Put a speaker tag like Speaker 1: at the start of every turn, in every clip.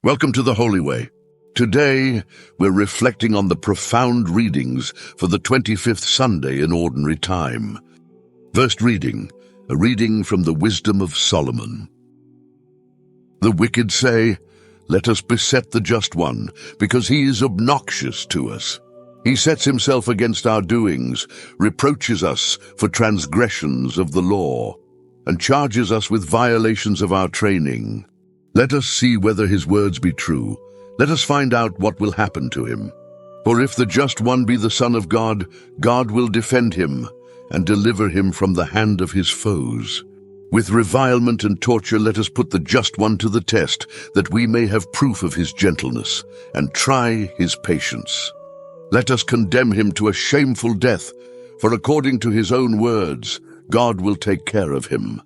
Speaker 1: Welcome to the Holy Way. Today, we're reflecting on the profound readings for the 25th Sunday in Ordinary Time. First reading, a reading from the Wisdom of Solomon. The wicked say, "Let us beset the just one, because he is obnoxious to us. He sets himself against our doings, reproaches us for transgressions of the law, and charges us with violations of our training. Let us see whether his words be true. Let us find out what will happen to him. For if the just one be the Son of God, God will defend him and deliver him from the hand of his foes. With revilement and torture let us put the just one to the test, that we may have proof of his gentleness and try his patience. Let us condemn him to a shameful death, for according to his own words, God will take care of him."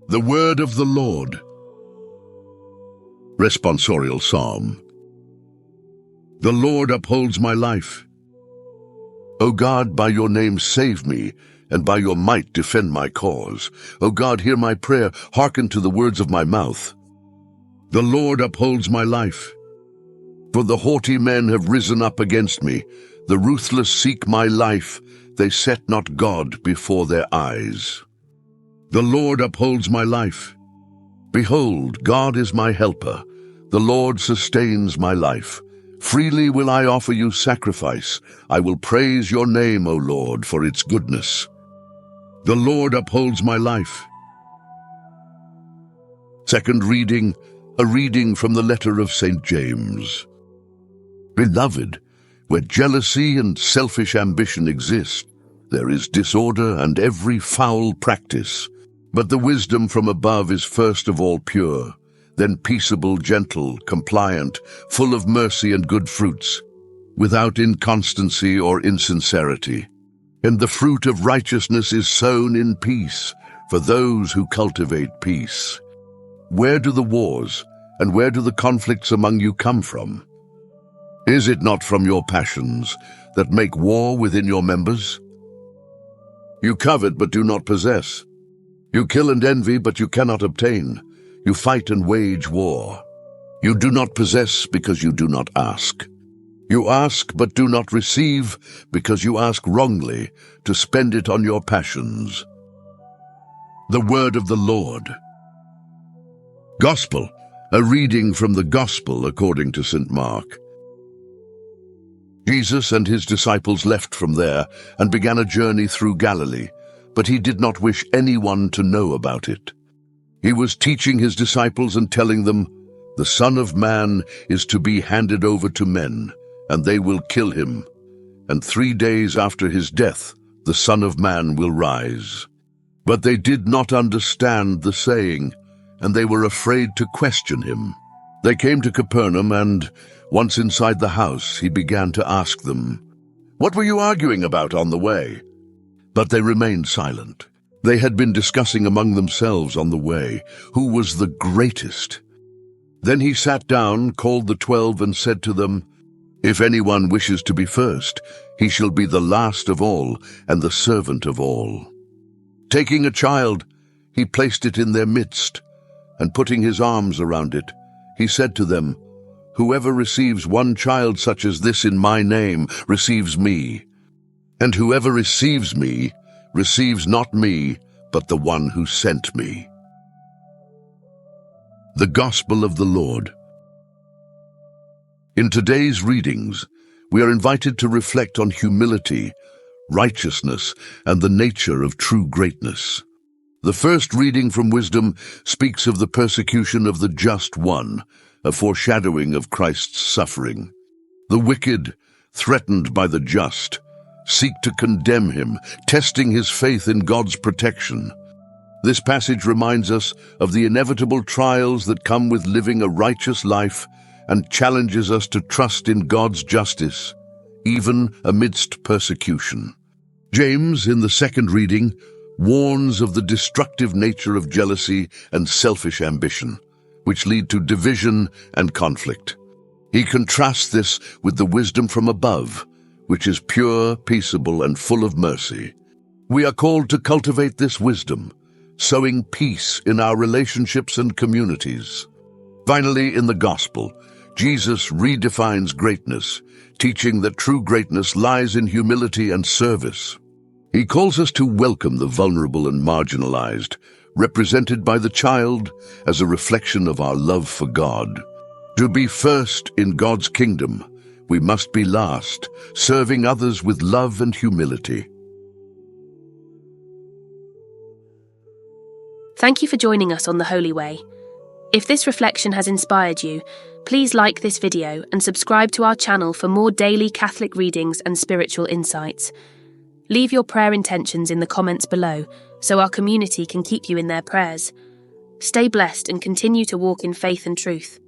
Speaker 1: The word of the Lord. Responsorial Psalm. The Lord upholds my life. O God, by your name save me, and by your might defend my cause. O God, hear my prayer, hearken to the words of my mouth. The Lord upholds my life. For the haughty men have risen up against me. The ruthless seek my life. They set not God before their eyes. The Lord upholds my life. Behold, God is my helper. The Lord sustains my life. Freely will I offer you sacrifice. I will praise your name, O Lord, for its goodness. The Lord upholds my life. Second reading, a reading from the letter of St. James. Beloved, where jealousy and selfish ambition exist, there is disorder and every foul practice. But the wisdom from above is first of all pure, then peaceable, gentle, compliant, full of mercy and good fruits, without inconstancy or insincerity. And the fruit of righteousness is sown in peace for those who cultivate peace. Where do the wars and where do the conflicts among you come from? Is it not from your passions that make war within your members? You covet but do not possess. You kill and envy, but you cannot obtain. You fight and wage war. You do not possess because you do not ask. You ask but do not receive because you ask wrongly to spend it on your passions. The word of the Lord. Gospel, a reading from the Gospel according to St. Mark. Jesus and his disciples left from there and began a journey through Galilee, but he did not wish anyone to know about it. He was teaching his disciples and telling them, "The Son of Man is to be handed over to men, and they will kill him. And 3 days after his death, the Son of Man will rise." But they did not understand the saying, and they were afraid to question him. They came to Capernaum, and once inside the house, he began to ask them, "What were you arguing about on the way?" But they remained silent. They had been discussing among themselves on the way who was the greatest. Then he sat down, called the 12, and said to them, "If anyone wishes to be first, he shall be the last of all and the servant of all." Taking a child, he placed it in their midst, and putting his arms around it, he said to them, "Whoever receives one child such as this in my name receives me. And whoever receives me, receives not me, but the one who sent me." The Gospel of the Lord. In today's readings, we are invited to reflect on humility, righteousness, and the nature of true greatness. The first reading from Wisdom speaks of the persecution of the just one, a foreshadowing of Christ's suffering. The wicked, threatened by the just, seek to condemn him, testing his faith in God's protection. This passage reminds us of the inevitable trials that come with living a righteous life and challenges us to trust in God's justice, even amidst persecution. James, in the second reading, warns of the destructive nature of jealousy and selfish ambition, which lead to division and conflict. He contrasts this with the wisdom from above, which is pure, peaceable, and full of mercy. We are called to cultivate this wisdom, sowing peace in our relationships and communities. Finally, in the Gospel, Jesus redefines greatness, teaching that true greatness lies in humility and service. He calls us to welcome the vulnerable and marginalized, represented by the child as a reflection of our love for God. To be first in God's kingdom, we must be last, serving others with love and humility.
Speaker 2: Thank you for joining us on The Holy Way. If this reflection has inspired you, please like this video and subscribe to our channel for more daily Catholic readings and spiritual insights. Leave your prayer intentions in the comments below so our community can keep you in their prayers. Stay blessed and continue to walk in faith and truth.